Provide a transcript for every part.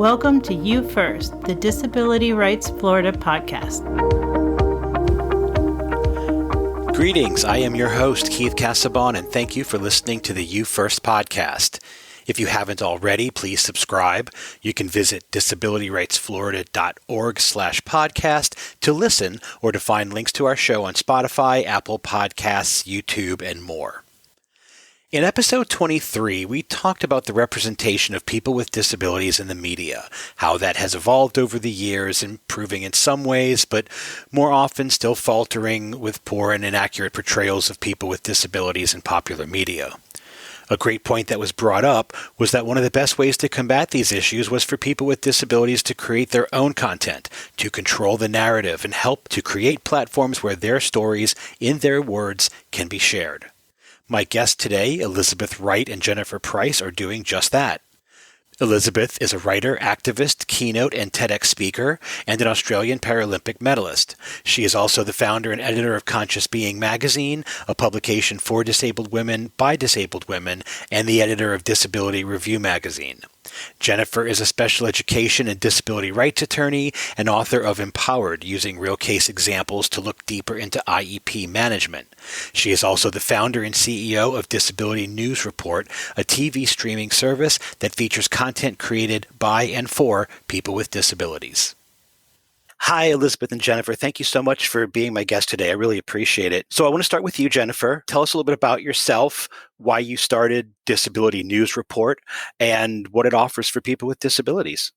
Welcome to You First, the Disability Rights Florida podcast. Greetings, I am your host, Keith Casaubon, and thank you for listening to the You First podcast. If you haven't already, please subscribe. You can visit disabilityrightsflorida.org/podcast to listen or to find links to our show on Spotify, Apple Podcasts, YouTube, and more. In episode 23, we talked about the representation of people with disabilities in the media, how that has evolved over the years, improving in some ways, but more often still faltering with poor and inaccurate portrayals of people with disabilities in popular media. A great point that was brought up was that one of the best ways to combat these issues was for people with disabilities to create their own content, to control the narrative, and help to create platforms where their stories, in their words, can be shared. My guests today, Elizabeth Wright and Jennifer Price, are doing just that. Elizabeth is a writer, activist, keynote, and TEDx speaker, and an Australian Paralympic medalist. She is also the founder and editor of Conscious Being magazine, a publication for disabled women by disabled women, and the editor of Disability Review magazine. Jennifer is a special education and disability rights attorney and author of Empowered, using real case examples to look deeper into IEP management. She is also the founder and CEO of Disability News Report, a TV streaming service that features content created by and for people with disabilities. Hi, Elizabeth and Jennifer. Thank you so much for being my guest today. I really appreciate it. So I want to start with you, Jennifer. Tell us a little bit about yourself, why you started Disability News Report, and what it offers for people with disabilities.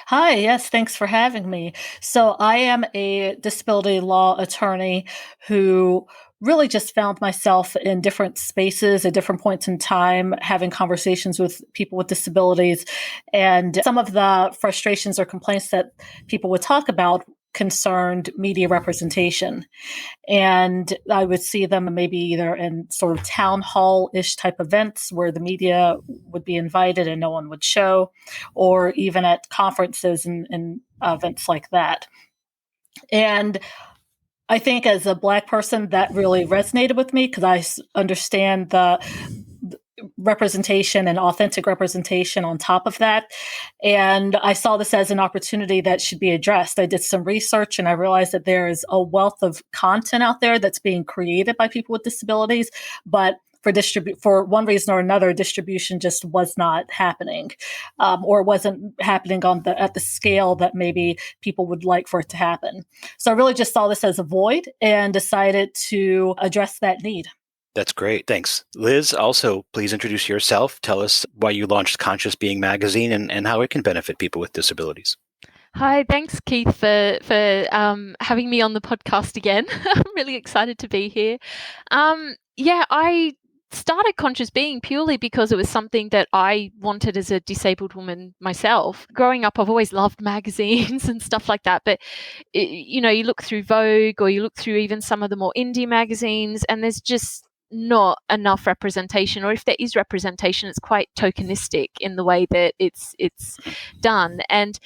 Hi, yes, thanks for having me. So I am a disability law attorney who really just found myself in different spaces at different points in time, having conversations with people with disabilities. And some of the frustrations or complaints that people would talk about concerned media representation. And I would see them maybe either in sort of town hall-ish type events where the media would be invited and no one would show, or even at conferences and events like that. And I think as a Black person, that really resonated with me because I understand the representation and authentic representation on top of that. And I saw this as an opportunity that should be addressed. I did some research and I realized that there is a wealth of content out there that's being created by people with disabilities, but for one reason or another, distribution just was not happening, or wasn't happening at the scale that maybe people would like for it to happen. So I really just saw this as a void and decided to address that need. That's great. Thanks. Liz, also, please introduce yourself. Tell us why you launched Conscious Being magazine and how it can benefit people with disabilities. Hi, thanks, Keith, for having me on the podcast again. I'm really excited to be here. I started Conscious Being purely because it was something that I wanted as a disabled woman myself. Growing up, I've always loved magazines and stuff like that. But, you look through Vogue or you look through even some of the more indie magazines and there's just not enough representation, or if there is representation, it's quite tokenistic in the way that it's done. And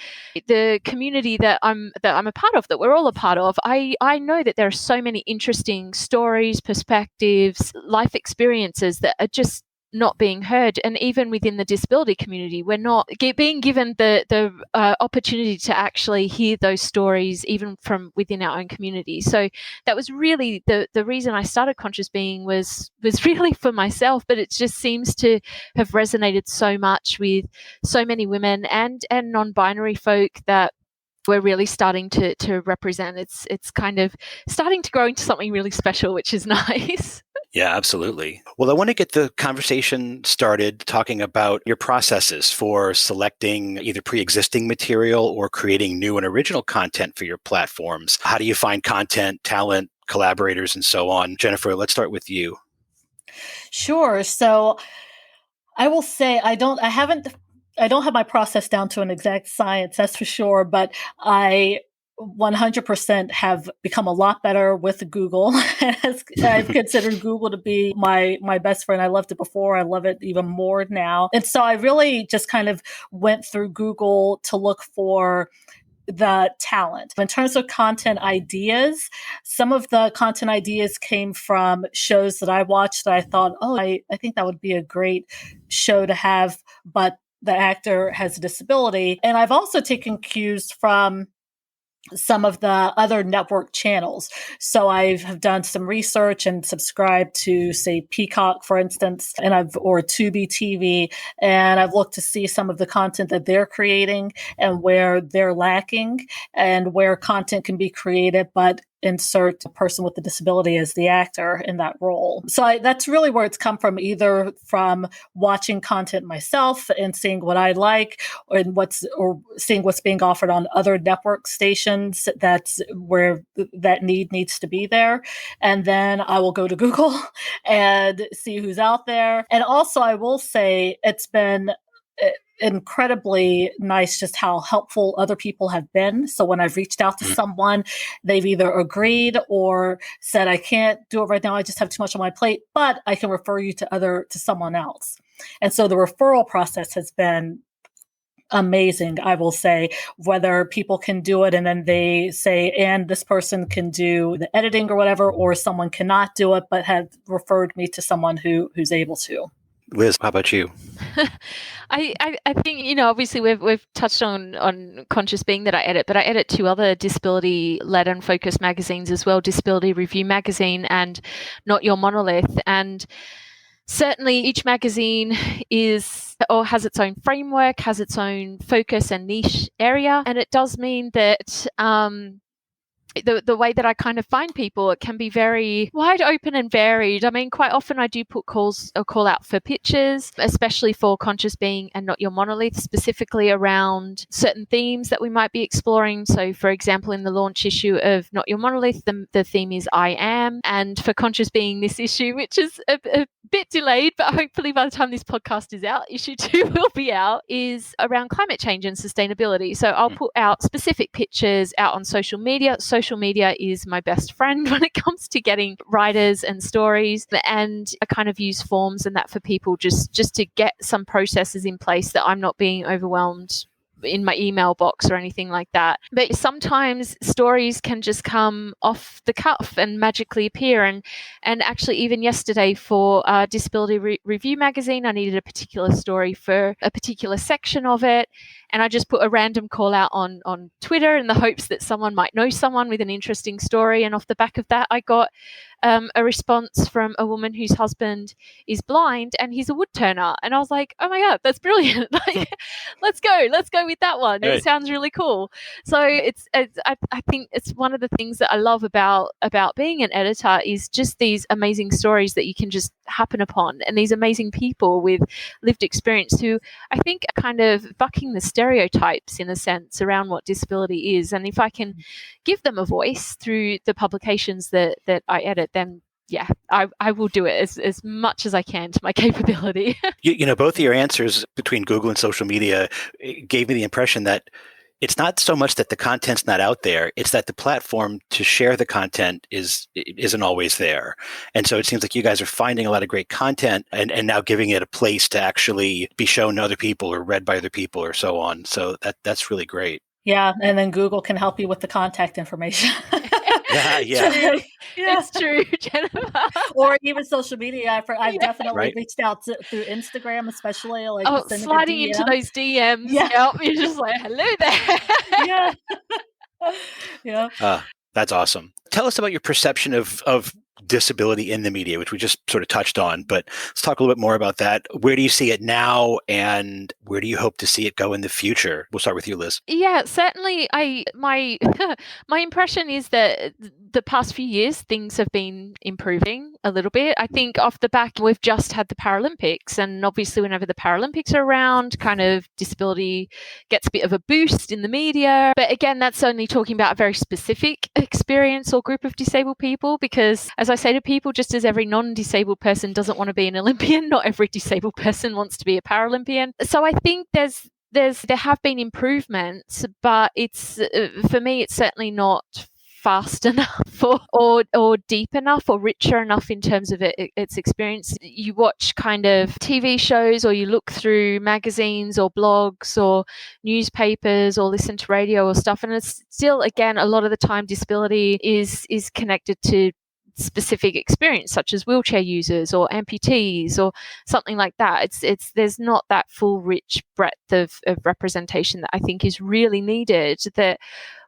the community that I'm a part of, that we're all a part of, I know that there are so many interesting stories, perspectives, life experiences that are just not being heard. And even within the disability community, we're not being given the opportunity to actually hear those stories, even from within our own community. So that was really the reason I started Conscious Being was really for myself, but it just seems to have resonated so much with so many women and non-binary folk that we're really starting to represent. It's kind of starting to grow into something really special, which is nice. Yeah, absolutely. Well, I want to get the conversation started talking about your processes for selecting either pre-existing material or creating new and original content for your platforms. How do you find content, talent, collaborators, and so on? Jennifer, let's start with you. Sure. So I will say I don't have my process down to an exact science, that's for sure, but I 100% have become a lot better with Google. I've considered Google to be my best friend. I loved it before. I love it even more now. And so I really just kind of went through Google to look for the talent. In terms of content ideas, some of the content ideas came from shows that I watched that I thought, I think that would be a great show to have, but the actor has a disability. And I've also taken cues from some of the other network channels. So I have done some research and subscribed to, say, Peacock, for instance, or Tubi TV, and I've looked to see some of the content that they're creating and where they're lacking and where content can be created, but insert a person with a disability as the actor in that role. So that's really where it's come from, either from watching content myself and seeing what I like, or seeing what's being offered on other network stations. That's where that need needs to be there. And then I will go to Google and see who's out there. And also I will say it's been incredibly nice just how helpful other people have been. So when I've reached out to someone, they've either agreed or said, I can't do it right now, I just have too much on my plate, but I can refer you to someone else. And so the referral process has been amazing, I will say, whether people can do it and then they say, and this person can do the editing or whatever, or someone cannot do it, but have referred me to someone who's able to. Liz, how about you? I think, obviously we've touched on Conscious Being that I edit, but I edit 2 other disability-led and focused magazines as well, Disability Review Magazine and Not Your Monolith. And certainly each magazine has its own framework, has its own focus and niche area. And it does mean that the way that I kind of find people, it can be very wide open and varied. I mean, quite often I do put call out for pictures, especially for Conscious Being and Not Your Monolith, specifically around certain themes that we might be exploring. So, for example, in the launch issue of Not Your Monolith, the theme is I Am. And for Conscious Being, this issue, which is a bit delayed, but hopefully by the time this podcast is out, issue 2 will be out, is around climate change and sustainability. So I'll put out specific pictures out on social media. Social media is my best friend when it comes to getting writers and stories, and I kind of use forms and that for people just to get some processes in place that I'm not being overwhelmed in my email box or anything like that. But sometimes stories can just come off the cuff and magically appear. And actually, even yesterday for Disability Review Magazine, I needed a particular story for a particular section of it. And I just put a random call out on Twitter in the hopes that someone might know someone with an interesting story. And off the back of that, I got a response from a woman whose husband is blind and he's a wood turner. And I was like, oh my God, that's brilliant. Like, let's go with that one. Right. It sounds really cool. So I think it's one of the things that I love about being an editor is just these amazing stories that you can just happen upon, and these amazing people with lived experience who I think are kind of bucking the stereotypes in a sense around what disability is. And if I can give them a voice through the publications that I edit, then yeah, I will do it as much as I can to my capability. Both of your answers between Google and social media gave me the impression that it's not so much that the content's not out there, it's that the platform to share the content isn't always there. And so it seems like you guys are finding a lot of great content and now giving it a place to actually be shown to other people or read by other people or so on. So that's really great. Yeah, and then Google can help you with the contact information. Yeah. It's true, Jennifer. Or even social media. I've definitely reached out through Instagram, especially. Like sliding into those DMs. Yeah. Yep, you're just like, hello there. Yeah. That's awesome. Tell us about your perception of disability in the media, which we just sort of touched on, but let's talk a little bit more about that. Where do you see it now, and where do you hope to see it go in the future? We'll start with you, Liz. Yeah, certainly. My impression is that the past few years things have been improving a little bit. I think off the back, we've just had the Paralympics, and obviously whenever the Paralympics are around, kind of disability gets a bit of a boost in the media. But again, that's only talking about a very specific experience or group of disabled people, because as I say to people, just as every non-disabled person doesn't want to be an Olympian, not every disabled person wants to be a Paralympian. So I think there have been improvements, but it's for me, it's certainly not fast enough or deep enough or richer enough in terms of its experience. You watch kind of TV shows, or you look through magazines or blogs or newspapers or listen to radio or stuff, and it's still, again, a lot of the time disability is connected to specific experience, such as wheelchair users or amputees or something like that. There's not that full, rich breadth of representation that I think is really needed, that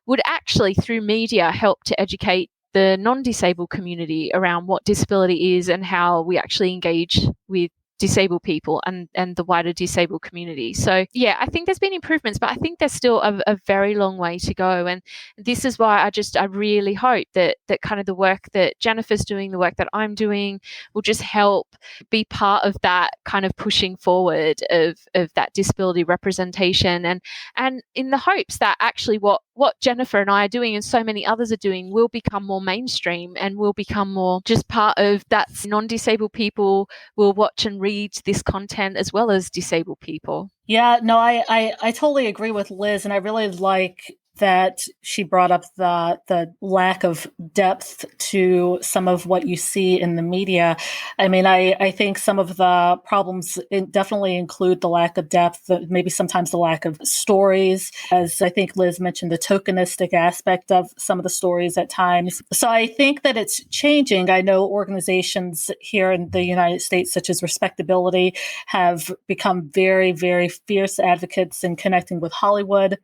would actually, through media, help to educate the non-disabled community around what disability is and how we actually engage with disabled people and the wider disabled community. So yeah, I think there's been improvements, but I think there's still a very long way to go. And this is why I really hope that kind of the work that Jennifer's doing, the work that I'm doing, will just help be part of that kind of pushing forward of that disability representation, and in the hopes that actually what Jennifer and I are doing and so many others are doing will become more mainstream and will become more just part of that. Non-disabled people will watch and read this content as well as disabled people. Yeah, no, I totally agree with Liz, and I really like that she brought up the lack of depth to some of what you see in the media. I mean, I think some of the problems definitely include the lack of depth, maybe sometimes the lack of stories, as I think Liz mentioned, the tokenistic aspect of some of the stories at times. So I think that it's changing. I know organizations here in the United States, such as Respectability, have become very, very fierce advocates in connecting with Hollywood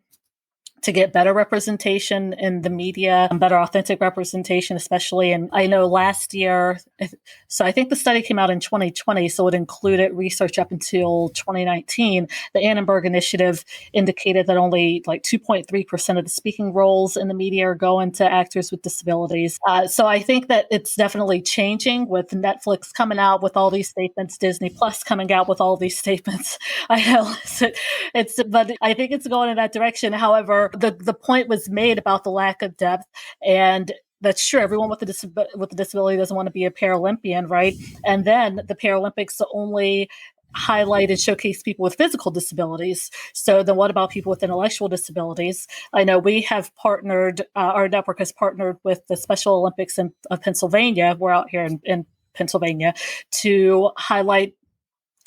to get better representation in the media and better authentic representation, especially. And I know last year, so I think the study came out in 2020, so it included research up until 2019. The Annenberg Initiative indicated that only like 2.3% of the speaking roles in the media are going to actors with disabilities. So I think that it's definitely changing with Netflix coming out with all these statements, Disney Plus coming out with all these statements. I know but I think it's going in that direction. However, the point was made about the lack of depth, and that's true. Everyone with a disability doesn't want to be a Paralympian, right? And then the Paralympics only highlight and showcase people with physical disabilities. So then what about people with intellectual disabilities? I know we have partnered, our network has partnered with the Special Olympics of Pennsylvania. We're out here in Pennsylvania to highlight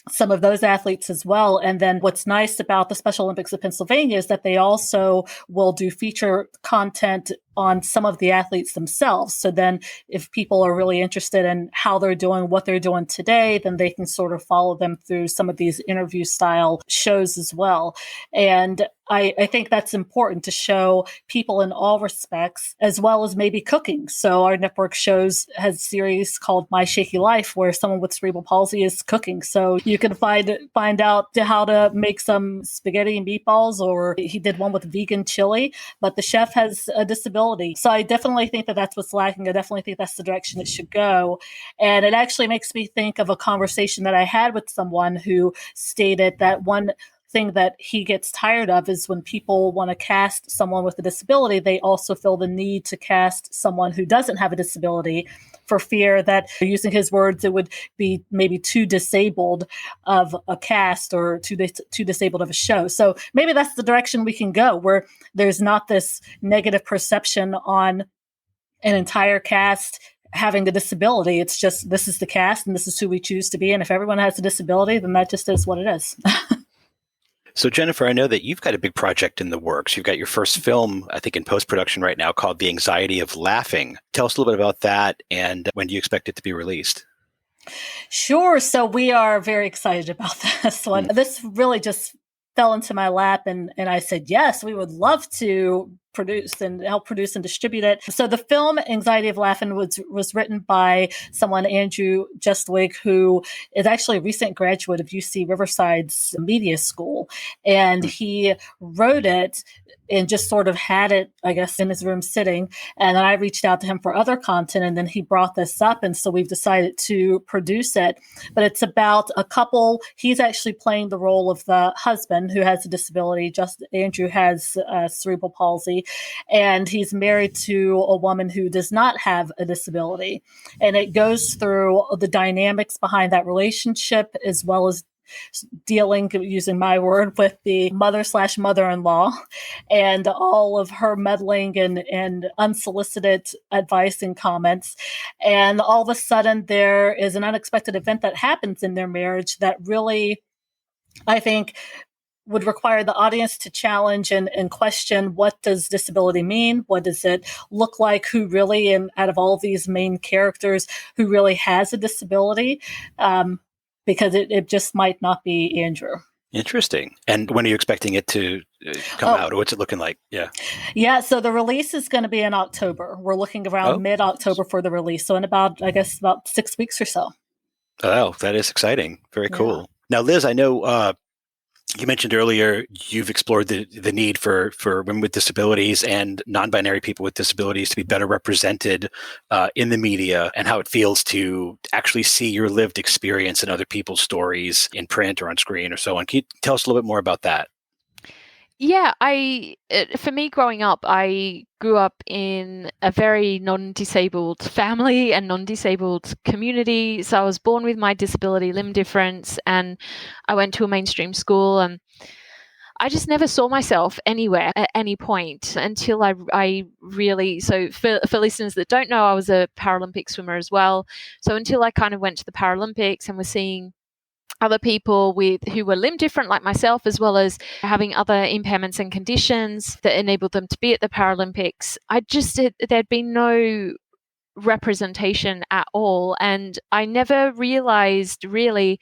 some of those athletes as well. And then what's nice about the Special Olympics of Pennsylvania is that they also will do feature content on some of the athletes themselves. So then if people are really interested in how they're doing, what they're doing today, then they can sort of follow them through some of these interview style shows as well. And I think that's important to show people in all respects, as well as maybe cooking. So our network has a series called My Shaky Life, where someone with cerebral palsy is cooking. So you can find out how to make some spaghetti and meatballs, or he did one with vegan chili, but the chef has a disability. So I definitely think that that's what's lacking. I definitely think that's the direction it should go. And it actually makes me think of a conversation that I had with someone who stated that one thing that he gets tired of is when people want to cast someone with a disability, they also feel the need to cast someone who doesn't have a disability for fear that, using his words, it would be maybe too disabled of a cast or too disabled of a show. So maybe that's the direction we can go, where there's not this negative perception on an entire cast having a disability. It's just, this is the cast and this is who we choose to be. And if everyone has a disability, then that just is what it is. So Jennifer, I know that you've got a big project in the works. You've got your first film, I think, in post-production right now called The Anxiety of Laughing. Tell us a little bit about that, and when do you expect it to be released? Sure. So we are very excited about this one. This really just fell into my lap, and I said, yes, we would love to help produce and distribute it. So the film Anxiety of Laughing was written by someone, Andrew Justwig, who is actually a recent graduate of UC Riverside's media school. And he wrote it and just sort of had it, I guess, in his room sitting. And then I reached out to him for other content, and then he brought this up. And so we've decided to produce it. But it's about a couple. He's actually playing the role of the husband who has a disability. Andrew has cerebral palsy, and he's married to a woman who does not have a disability. And it goes through the dynamics behind that relationship, as well as dealing, using my word, with the mother/mother-in-law and all of her meddling and unsolicited advice and comments. And all of a sudden there is an unexpected event that happens in their marriage that really, I think, would require the audience to challenge and question, what does disability mean? What does it look like? Who really, and out of all these main characters, who really has a disability? Because it just might not be Andrew. Interesting. And when are you expecting it to come out? Or what's it looking like? Yeah. Yeah. So the release is going to be in October. We're looking around mid-October for the release. So in about 6 weeks or so. Oh, that is exciting. Very cool. Now, Liz, I know you mentioned earlier you've explored the need for women with disabilities and non-binary people with disabilities to be better represented in the media, and how it feels to actually see your lived experience in other people's stories in print or on screen or so on. Can you tell us a little bit more about that? Yeah, for me growing up, I grew up in a very non-disabled family and non-disabled community. So I was born with my disability, limb difference, and I went to a mainstream school, and I just never saw myself anywhere at any point until I really, so for listeners that don't know, I was a Paralympic swimmer as well. So until I kind of went to the Paralympics and was seeing other people who were limb different like myself, as well as having other impairments and conditions that enabled them to be at the Paralympics, there'd been no representation at all. And I never realized really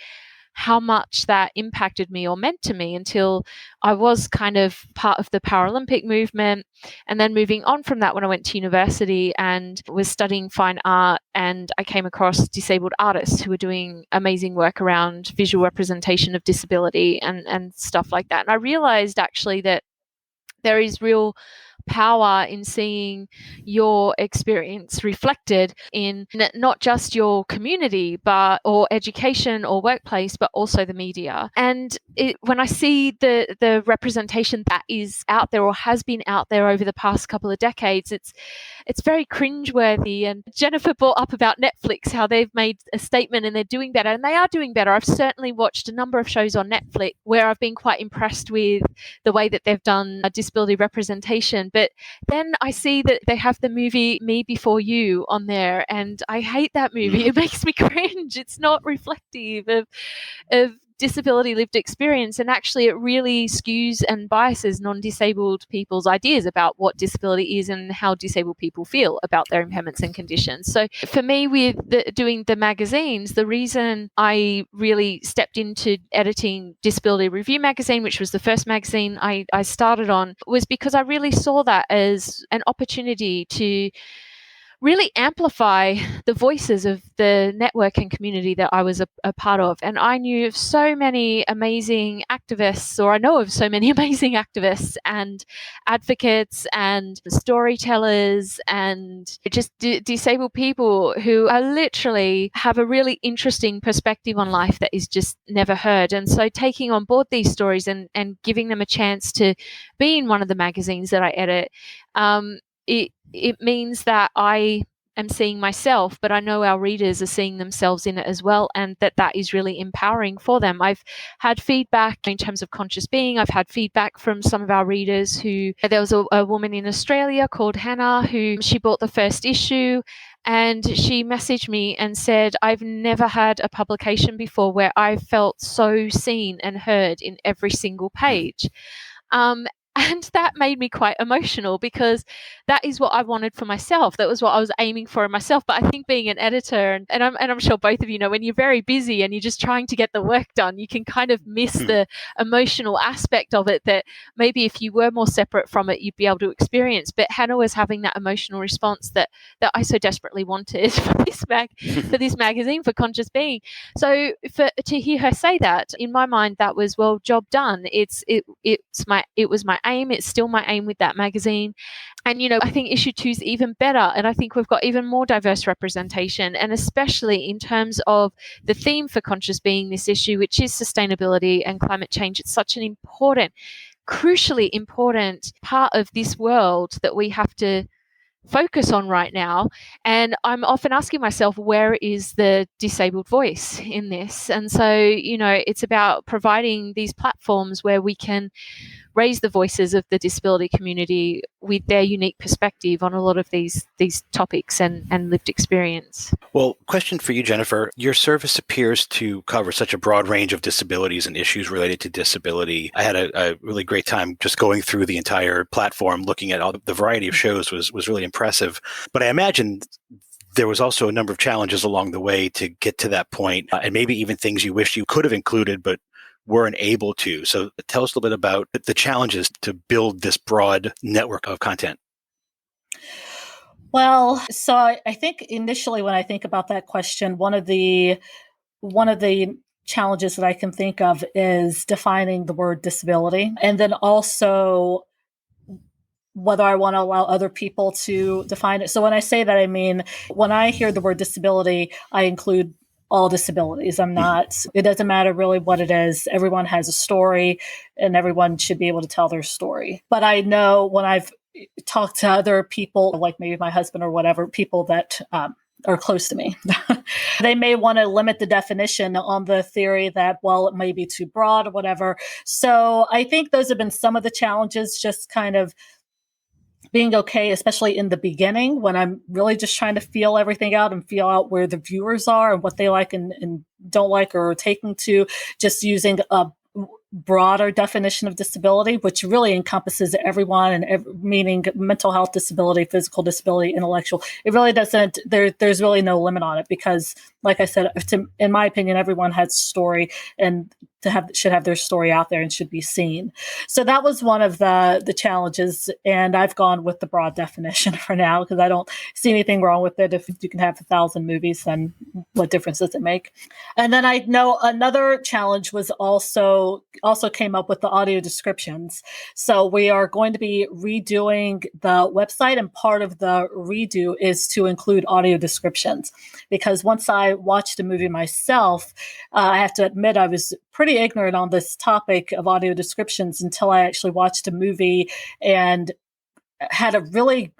how much that impacted me or meant to me until I was kind of part of the Paralympic movement. And then moving on from that, when I went to university and was studying fine art, and I came across disabled artists who were doing amazing work around visual representation of disability and stuff like that. And I realized actually that there is real power in seeing your experience reflected in not just your community or education or workplace, but also the media. And when I see the representation that is out there or has been out there over the past couple of decades, it's very cringeworthy. And Jennifer brought up about Netflix, how they've made a statement and they're doing better, and they are doing better. I've certainly watched a number of shows on Netflix where I've been quite impressed with the way that they've done disability representation. But then I see that they have the movie Me Before You on there, and I hate that movie. It makes me cringe. It's not reflective of disability lived experience, and actually it really skews and biases non-disabled people's ideas about what disability is and how disabled people feel about their impairments and conditions. So for me, with doing the magazines, the reason I really stepped into editing Disability Review magazine, which was the first magazine I started on, was because I really saw that as an opportunity to really amplify the voices of the network and community that I was a part of. And I knew of so many amazing activists, or I know of so many amazing activists and advocates and storytellers and just disabled people who are literally have a really interesting perspective on life that is just never heard. And so taking on board these stories and giving them a chance to be in one of the magazines that I edit, it means that I am seeing myself, but I know our readers are seeing themselves in it as well, and that is really empowering for them. I've had feedback in terms of conscious being. I've had feedback from some of our readers there was a woman in Australia called Hannah who she bought the first issue, and she messaged me and said, I've never had a publication before where I felt so seen and heard in every single page. And that made me quite emotional, because that is what I wanted for myself. That was what I was aiming for in myself. But I think being an editor, and I'm sure both of you know, when you're very busy and you're just trying to get the work done, you can kind of miss the emotional aspect of it that maybe if you were more separate from it, you'd be able to experience. But Hannah was having that emotional response that I so desperately wanted for this magazine, for Conscious Being. So to hear her say that, in my mind, that was, well, job done. It was my aim. It's still my aim with that magazine. And, I think issue 2 is even better. And I think we've got even more diverse representation. And especially in terms of the theme for Conscious Being, this issue, which is sustainability and climate change. It's such an important, crucially important part of this world that we have to focus on right now. And I'm often asking myself, where is the disabled voice in this? And so, it's about providing these platforms where we can raise the voices of the disability community with their unique perspective on a lot of these topics and lived experience. Well, question for you, Jennifer. Your service appears to cover such a broad range of disabilities and issues related to disability. I had a really great time just going through the entire platform, looking at all the variety of shows was really impressive. But I imagine there was also a number of challenges along the way to get to that point, and maybe even things you wish you could have included, but weren't able to. So tell us a little bit about the challenges to build this broad network of content. Well, so I think initially when I think about that question, one of the challenges that I can think of is defining the word disability, and then also whether I want to allow other people to define it. So when I say that, I mean, when I hear the word disability, I include all disabilities. It doesn't matter really what it is. Everyone has a story and everyone should be able to tell their story. But I know when I've talked to other people, like maybe my husband or whatever, people that are close to me, they may want to limit the definition on the theory that, well, it may be too broad or whatever. So I think those have been some of the challenges, just kind of being okay, especially in the beginning when I'm really just trying to feel everything out and feel out where the viewers are and what they like and don't like or are taking to, just using a broader definition of disability, which really encompasses everyone, and meaning mental health disability, physical disability, intellectual. It really doesn't, there's really no limit on it because, like I said, in my opinion, everyone has a story and should have their story out there and should be seen. So that was one of the challenges, and I've gone with the broad definition for now because I don't see anything wrong with it. If you can have 1,000 movies, then what difference does it make? And then I know another challenge was also came up with the audio descriptions. So we are going to be redoing the website, and part of the redo is to include audio descriptions, because once I watched a movie myself, I have to admit I was pretty ignorant on this topic of audio descriptions until I actually watched a movie and had a really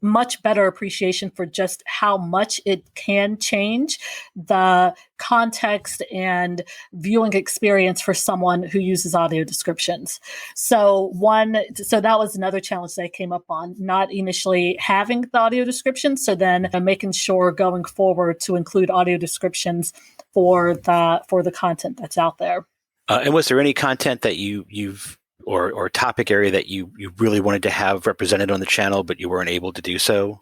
much better appreciation for just how much it can change the context and viewing experience for someone who uses audio descriptions. So that was another challenge that I came up on, not initially having the audio descriptions. So then making sure going forward to include audio descriptions for the content that's out there. And was there any content that you've or topic area that you really wanted to have represented on the channel, but you weren't able to do so?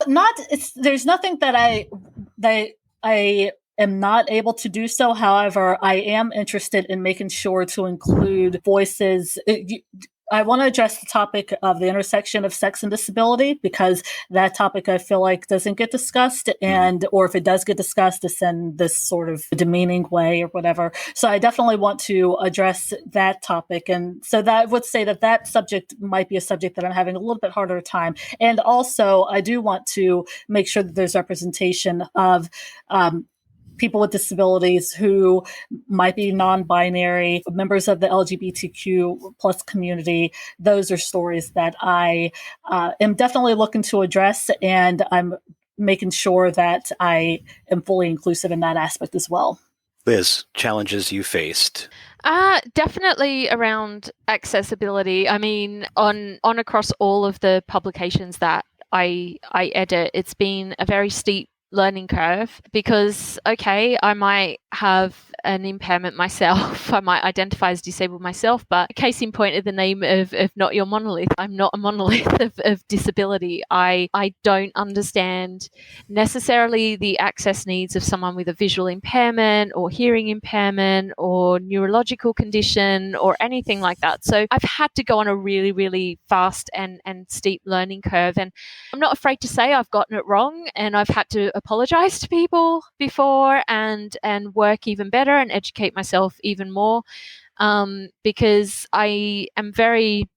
There's nothing that I am not able to do so. However, I am interested in making sure to include voices. I want to address the topic of the intersection of sex and disability, because that topic I feel like doesn't get discussed, or if it does get discussed, it's in this sort of demeaning way or whatever. So I definitely want to address that topic. And so that I would say that subject might be a subject that I'm having a little bit harder time. And also I do want to make sure that there's representation of people with disabilities who might be non-binary, members of the LGBTQ plus community. Those are stories that I am definitely looking to address, and I'm making sure that I am fully inclusive in that aspect as well. Liz, challenges you faced? Definitely around accessibility. I mean, on across all of the publications that I edit, it's been a very steep learning curve, because I might have an impairment myself, I might identify as disabled myself, but case in point, in the name of Not Your Monolith, I'm not a monolith of disability. I don't understand necessarily the access needs of someone with a visual impairment or hearing impairment or neurological condition or anything like that. So I've had to go on a really, really fast and steep learning curve, and I'm not afraid to say I've gotten it wrong, and I've had to apologize to people before and work even better and educate myself even more, because I am very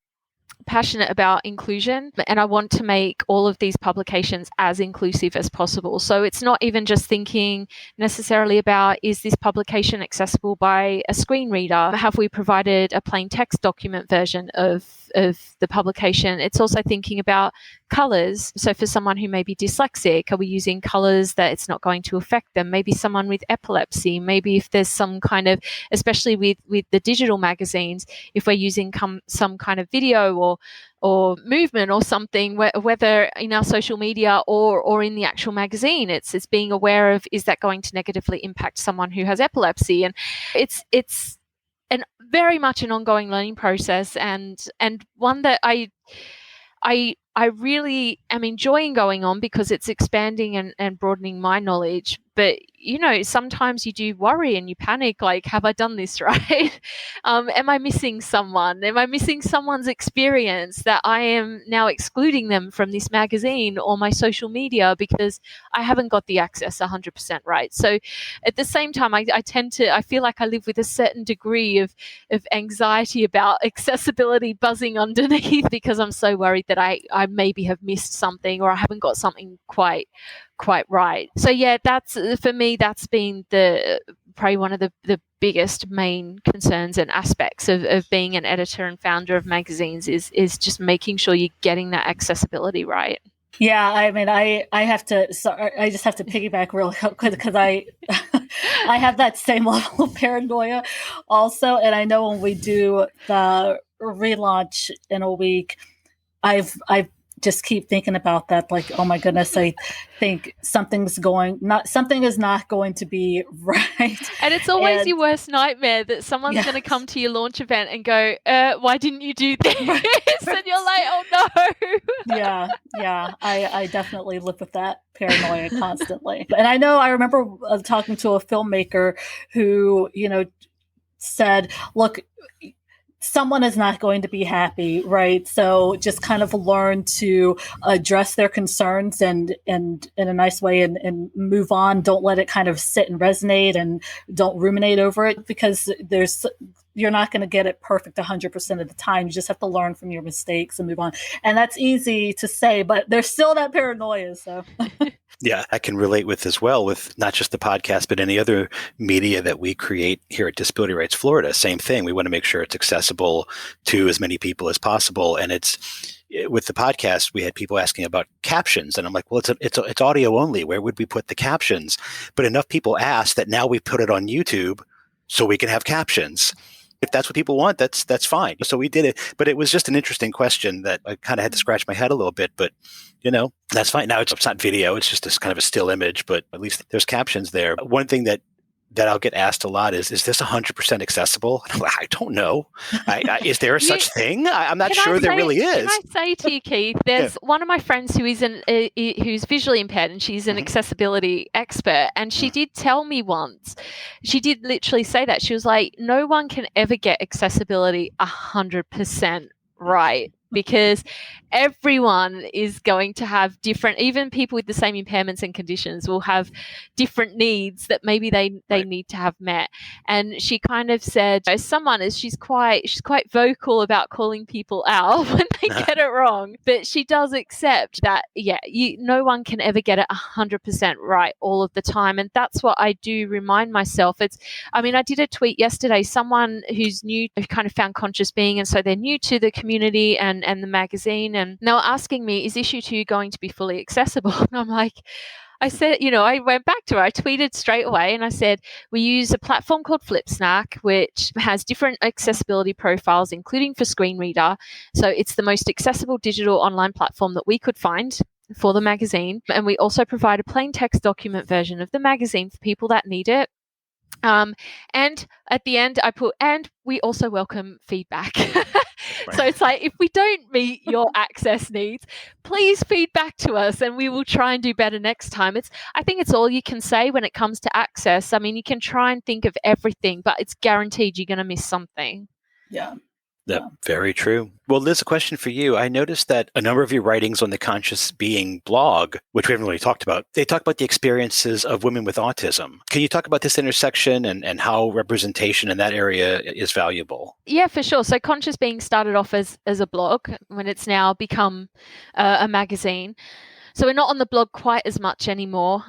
passionate about inclusion, and I want to make all of these publications as inclusive as possible. So it's not even just thinking necessarily about, is this publication accessible by a screen reader? Have we provided a plain text document version of the publication? It's also thinking about colors. So for someone who may be dyslexic, are we using colors that it's not going to affect them? Maybe someone with epilepsy, maybe if there's some kind of, especially with the digital magazines, if we're using some kind of video or movement or something, whether in our social media or in the actual magazine, it's being aware of, is that going to negatively impact someone who has epilepsy? And it's very much an ongoing learning process, and one that I really am enjoying going on because it's expanding and broadening my knowledge. But, sometimes you do worry and you panic, like, have I done this right? Am I missing someone? Am I missing someone's experience that I am now excluding them from this magazine or my social media because I haven't got the access 100% right? So at the same time, I feel like I live with a certain degree of anxiety about accessibility buzzing underneath because I'm so worried that I maybe have missed something or I haven't got something quite right. So yeah, that's, for me, that's been probably one of the biggest main concerns and aspects of being an editor and founder of magazines is just making sure you're getting that accessibility right. Yeah, I mean, I just have to piggyback real quick because I have that same level of paranoia also. And I know when we do the relaunch in a week, I've just keep thinking about that, like, oh my goodness, I think something is not going to be right. And it's always your worst nightmare that someone's going to come to your launch event and go, why didn't you do this? And you're like, oh no. Yeah. I definitely live with that paranoia constantly. And I remember talking to a filmmaker who, said, look, someone is not going to be happy, right? So just kind of learn to address their concerns and in a nice way and move on. Don't let it kind of sit and resonate and don't ruminate over it because you're not going to get it perfect 100% of the time. You just have to learn from your mistakes and move on. And that's easy to say, but there's still that paranoia. So. Yeah, I can relate with as well with not just the podcast, but any other media that we create here at Disability Rights Florida. Same thing. We want to make sure it's accessible to as many people as possible. And with the podcast, we had people asking about captions. And I'm like, well, it's audio only. Where would we put the captions? But enough people asked that now we put it on YouTube so we can have captions. If that's what people want, that's fine. So we did it. But it was just an interesting question that I kind of had to scratch my head a little bit. But, that's fine. Now it's not video. It's just this kind of a still image, but at least there's captions there. One thing that I'll get asked a lot is this 100% accessible? And I'm like, I don't know. Is there such thing? I'm not sure there really is. Can I say to you, Keith, there's one of my friends who's visually impaired and she's an accessibility expert. And she did tell me once, she did literally say that. She was like, no one can ever get accessibility 100% right. Because everyone is going to have different, even people with the same impairments and conditions will have different needs that maybe they need to have met. And she kind of said, as someone she's quite vocal about calling people out when they get it wrong, but she does accept that, no one can ever get it 100% right all of the time. And that's what I do remind myself. I did a tweet yesterday, someone who's new, who kind of found Conscious Being, and so they're new to the community and the magazine, and they were asking me, is issue 2 going to be fully accessible? And I'm like, I said, I went back to her, I tweeted straight away and I said, we use a platform called Flipsnack, which has different accessibility profiles, including for screen reader. So it's the most accessible digital online platform that we could find for the magazine. And we also provide a plain text document version of the magazine for people that need it. And at the end I put, and we also welcome feedback. Right. So it's like, if we don't meet your access needs, please feedback to us and we will try and do better next time. I think it's all you can say when it comes to access. You can try and think of everything, but it's guaranteed you're going to miss something. Yeah. Very true. Well, Liz, a question for you. I noticed that a number of your writings on the Conscious Being blog, which we haven't really talked about, they talk about the experiences of women with autism. Can you talk about this intersection and how representation in that area is valuable? Yeah, for sure. So Conscious Being started off as a blog when it's now become a magazine. So we're not on the blog quite as much anymore.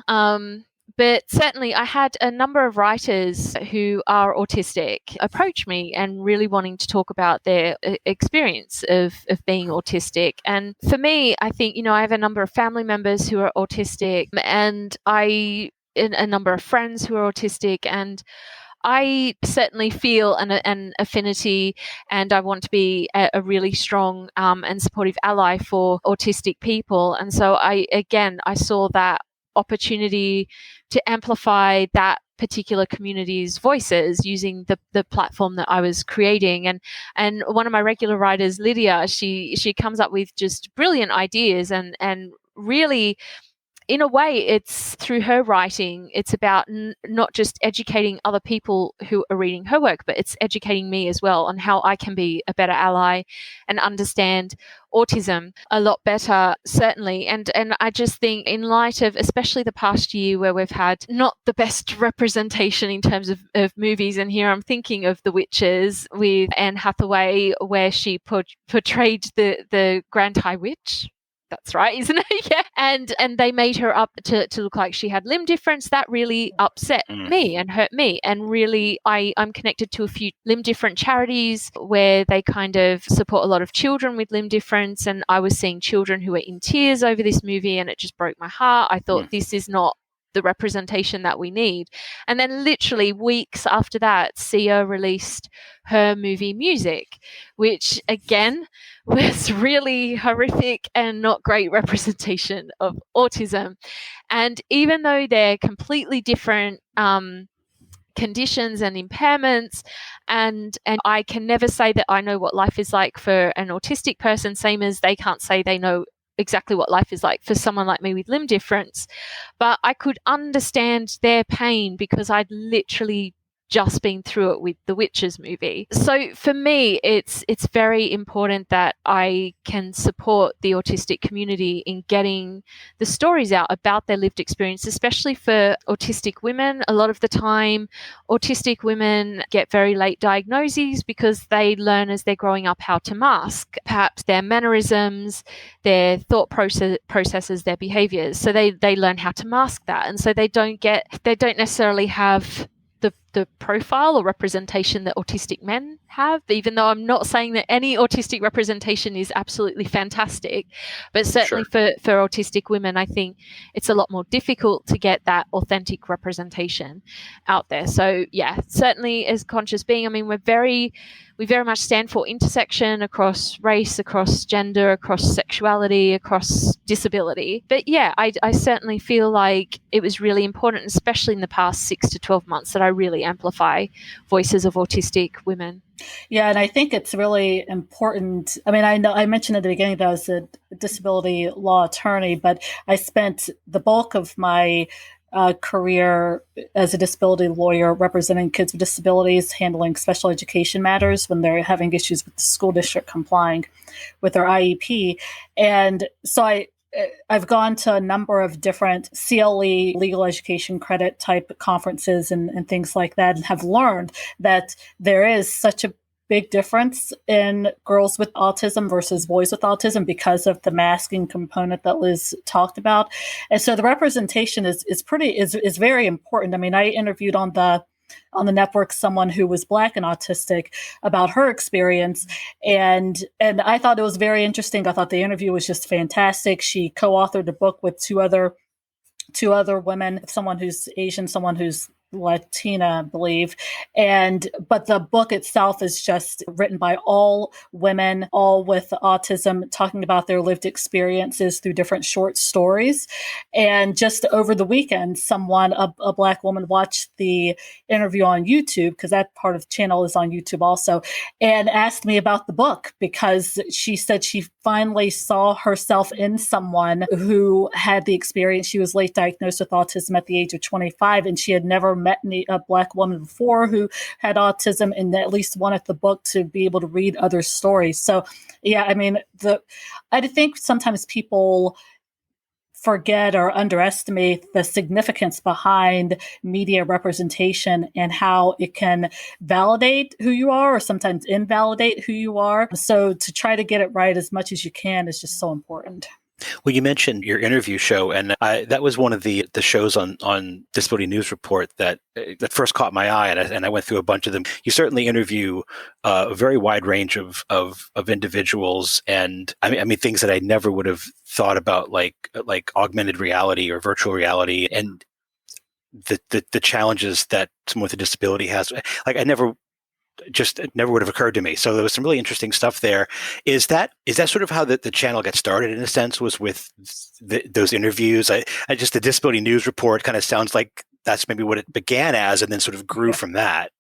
But certainly I had a number of writers who are autistic approach me and really wanting to talk about their experience of being autistic. And for me, I think, I have a number of family members who are autistic and a number of friends who are autistic, and I certainly feel an affinity, and I want to be a really strong and supportive ally for autistic people. And so I saw that opportunity to amplify that particular community's voices using the platform that I was creating. And one of my regular writers, Lydia, she comes up with just brilliant ideas and really, in a way, it's through her writing, it's about not just educating other people who are reading her work, but it's educating me as well on how I can be a better ally and understand autism a lot better, certainly. And I just think, in light of especially the past year where we've had not the best representation in terms of movies, and here I'm thinking of The Witches with Anne Hathaway, where she portrayed the Grand High Witch. That's right, isn't it? Yeah. And they made her up to look like she had limb difference. That really upset me and hurt me. And really, I'm connected to a few limb different charities where they kind of support a lot of children with limb difference. And I was seeing children who were in tears over this movie, and it just broke my heart. I thought, this is not the representation that we need. And then literally weeks after that, Sia released her movie Music, which again was really horrific and not great representation of autism. And even though they're completely different conditions and impairments, and I can never say that I know what life is like for an autistic person, same as they can't say they know exactly what life is like for someone like me with limb difference, but I could understand their pain because I'd literally just been through it with the Witches movie. So for me, it's very important that I can support the autistic community in getting the stories out about their lived experience, especially for autistic women. A lot of the time, autistic women get very late diagnoses because they learn as they're growing up how to mask perhaps their mannerisms, their thought processes, their behaviors. So they learn how to mask that. And so they don't necessarily have the profile or representation that autistic men have, even though I'm not saying that any autistic representation is absolutely fantastic, but certainly for autistic women, I think it's a lot more difficult to get that authentic representation out there. So yeah, certainly as Conscious Being, I mean, we very much stand for intersection across race, across gender, across sexuality, across disability. But yeah, I certainly feel like it was really important, especially in the past 6 to 12 months, that I really amplify voices of autistic women. Yeah, and I think it's really important. I mean, I know I mentioned at the beginning that I was a disability law attorney, but I spent the bulk of my career as a disability lawyer representing kids with disabilities, handling special education matters when they're having issues with the school district complying with their IEP. And so I've gone to a number of different CLE, legal education credit type conferences and things like that, and have learned that there is such a big difference in girls with autism versus boys with autism because of the masking component that Liz talked about. And so the representation is very important. I mean, I interviewed on the network someone who was Black and autistic about her experience, and I thought it was very interesting. I thought the interview was just fantastic. She co-authored a book with two other women, someone who's Asian, someone who's Latina, I believe. But the book itself is just written by all women, all with autism, talking about their lived experiences through different short stories. And just over the weekend, a Black woman, watched the interview on YouTube, because that part of the channel is on YouTube also, and asked me about the book because she said she finally saw herself in someone who had the experience. She was late diagnosed with autism at the age of 25, and she had never met a Black woman before who had autism, and at least wanted the book to be able to read other stories. So, yeah, I mean, I think sometimes people forget or underestimate the significance behind media representation and how it can validate who you are or sometimes invalidate who you are. So to try to get it right as much as you can is just so important. Well, you mentioned your interview show, and that was one of the shows on Disability News Report that first caught my eye, and I went through a bunch of them. You certainly interview a very wide range of individuals, and I mean things that I never would have thought about, like augmented reality or virtual reality, and the challenges that someone with a disability has. Like it never would have occurred to me. So there was some really interesting stuff there. Is that sort of how the channel got started, in a sense, was with those interviews? I just, the Disability News Report kind of sounds like that's maybe what it began as, and then sort of grew from that.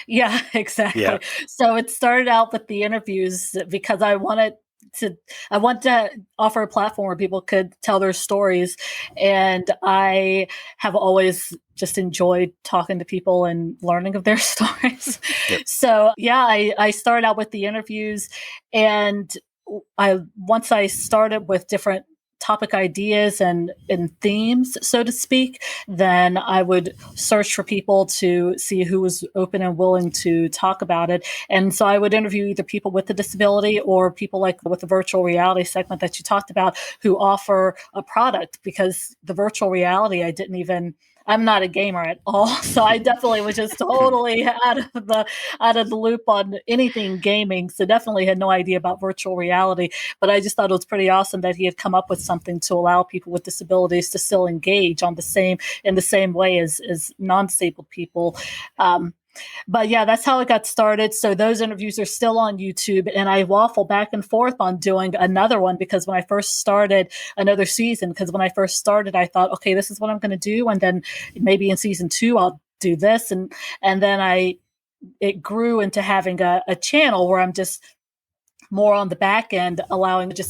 Yeah, exactly. Yeah. So it started out with the interviews because I want to offer a platform where people could tell their stories. And I have always just enjoyed talking to people and learning of their stories. Yep. So yeah, I started out with the interviews, and once I started with different topic ideas and themes, so to speak, then I would search for people to see who was open and willing to talk about it. And so I would interview either people with a disability or people like with the virtual reality segment that you talked about who offer a product, because the virtual reality, I'm not a gamer at all. So I definitely was just totally out of the loop on anything gaming. So definitely had no idea about virtual reality, but I just thought it was pretty awesome that he had come up with something to allow people with disabilities to still engage in the same way as non-disabled people. But yeah, that's how it got started. So those interviews are still on YouTube, and I waffle back and forth on doing another one, because when I first started another season, I thought, okay, this is what I'm going to do. And then maybe in season 2, I'll do this. And then it grew into having a channel where I'm just more on the back end,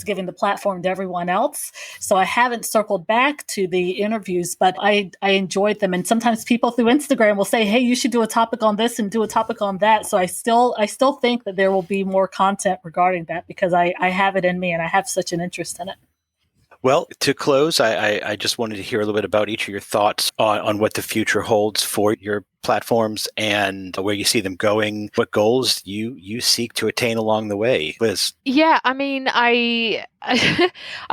giving the platform to everyone else. So I haven't circled back to the interviews, but I enjoyed them. And sometimes people through Instagram will say, hey, you should do a topic on this and do a topic on that. So I still think that there will be more content regarding that, because I have it in me and I have such an interest in it. Well, to close, I just wanted to hear a little bit about each of your thoughts on what the future holds for your platforms and where you see them going, what goals you seek to attain along the way. Liz? Yeah, I mean, I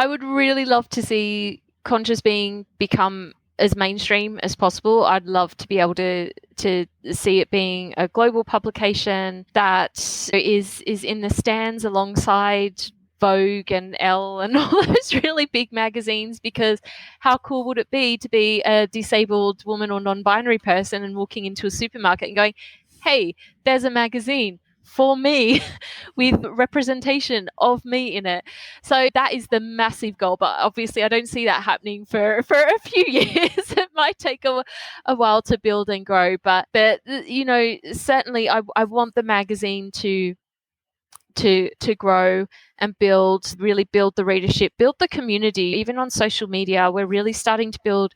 would really love to see Conscious Being become as mainstream as possible. I'd love to be able to see it being a global publication that is in the stands alongside Vogue and Elle and all those really big magazines, because how cool would it be to be a disabled woman or non-binary person and walking into a supermarket and going, hey, there's a magazine for me with representation of me in it. So that is the massive goal, but obviously I don't see that happening for a few years. It might take a while to build and grow, but you know, certainly I want the magazine to grow and really build the readership, build the community. Even on social media, we're really starting to build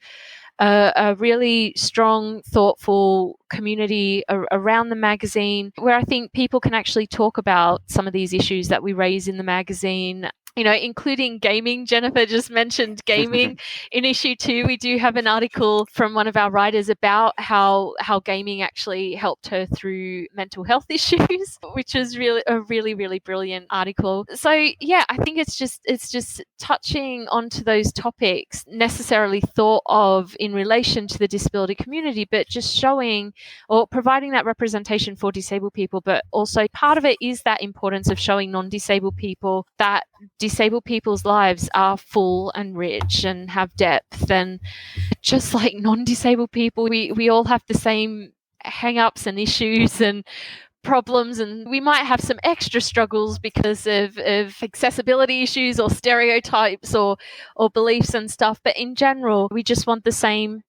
a really strong, thoughtful community around the magazine, where I think people can actually talk about some of these issues that we raise in the magazine, you know, including gaming. Jennifer just mentioned gaming. In issue 2, we do have an article from one of our writers about how gaming actually helped her through mental health issues, which is really brilliant article. So yeah, I think it's just touching onto those topics necessarily thought of in relation to the disability community, but just showing or providing that representation for disabled people. But also part of it is that importance of showing non-disabled people that disabled people's lives are full and rich and have depth, and just like non-disabled people, we all have the same hang-ups and issues and problems, and we might have some extra struggles because of accessibility issues or stereotypes or beliefs and stuff, but in general we just want the same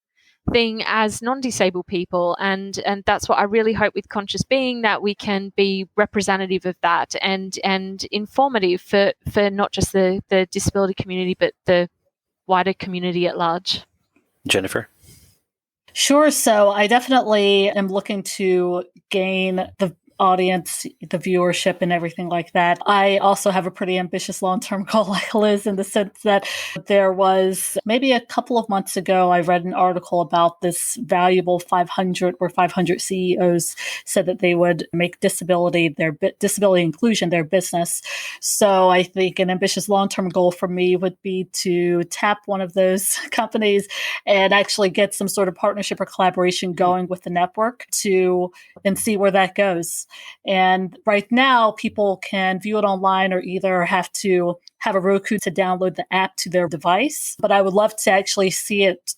thing as non-disabled people, and that's what I really hope with Conscious Being, that we can be representative of that and informative for not just the disability community but the wider community at large. Jennifer? Sure. So I definitely am looking to gain the audience, the viewership and everything like that. I also have a pretty ambitious long-term goal like Liz, in the sense that there was maybe a couple of months ago, I read an article about this valuable 500 where 500 CEOs said that they would make disability inclusion their business. So I think an ambitious long-term goal for me would be to tap one of those companies and actually get some sort of partnership or collaboration going with the network and see where that goes. And right now, people can view it online or either have to have a Roku to download the app to their device. But I would love to actually see it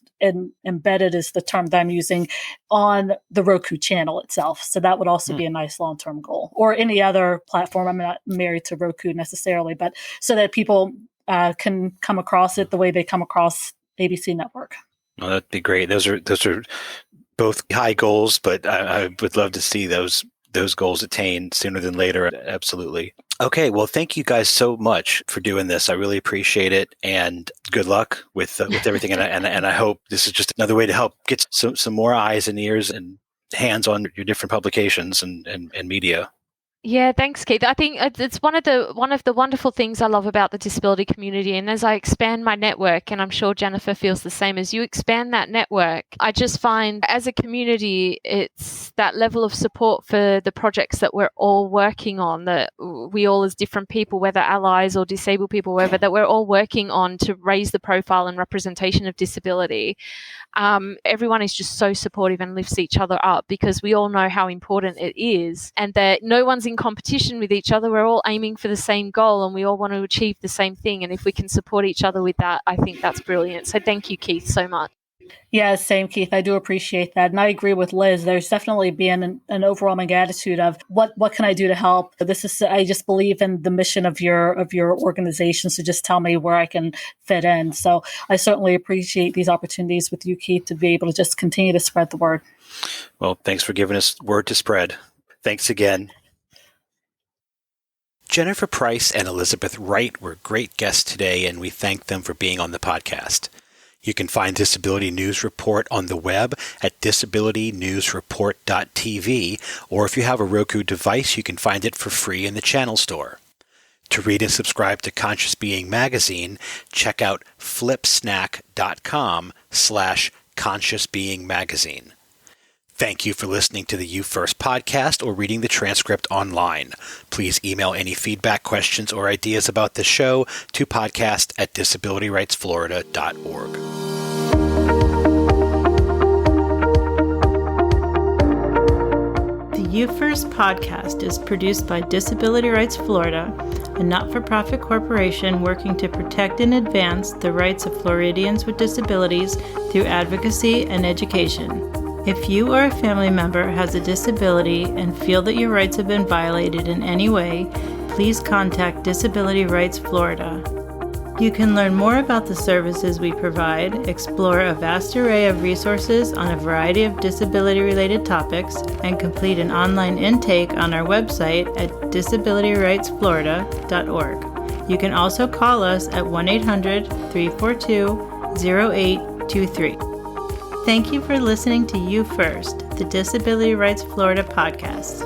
embedded, is the term that I'm using, on the Roku channel itself. So that would also be a nice long-term goal, or any other platform. I'm not married to Roku necessarily, but so that people can come across it the way they come across ABC Network. Well, that'd be great. Those are both high goals, but I would love to see those goals attained sooner than later. Absolutely. Okay. Well, thank you guys so much for doing this. I really appreciate it, and good luck with everything. And I hope this is just another way to help get some more eyes and ears and hands on your different publications and media. Yeah, thanks, Keith. I think it's one of the wonderful things I love about the disability community. And as I expand my network, and I'm sure Jennifer feels the same, as you expand that network, I just find as a community, it's that level of support for the projects that we're all working on, that we all as different people, whether allies or disabled people, whatever, that we're all working on to raise the profile and representation of disability. Everyone is just so supportive and lifts each other up, because we all know how important it is, and that no one's in competition with each other. We're all aiming for the same goal, and we all want to achieve the same thing. And if we can support each other with that, I think that's brilliant. So thank you, Keith, so much. Yeah, same, Keith. I do appreciate that. And I agree with Liz. There's definitely been an overwhelming attitude of what can I do to help? I just believe in the mission of your organization. So just tell me where I can fit in. So I certainly appreciate these opportunities with you, Keith, to be able to just continue to spread the word. Well, thanks for giving us word to spread. Thanks again. Jennifer Price and Elizabeth Wright were great guests today, and we thank them for being on the podcast. You can find Disability News Report on the web at disabilitynewsreport.tv, or if you have a Roku device, you can find it for free in the channel store. To read and subscribe to Conscious Being Magazine, check out flipsnack.com/Conscious Being Magazine. Thank you for listening to the You First podcast or reading the transcript online. Please email any feedback, questions, or ideas about the show to podcast@disabilityrightsflorida.org. The You First podcast is produced by Disability Rights Florida, a not-for-profit corporation working to protect and advance the rights of Floridians with disabilities through advocacy and education. If you or a family member has a disability and feel that your rights have been violated in any way, please contact Disability Rights Florida. You can learn more about the services we provide, explore a vast array of resources on a variety of disability-related topics, and complete an online intake on our website at disabilityrightsflorida.org. You can also call us at 1-800-342-0823. Thank you for listening to You First, the Disability Rights Florida podcast.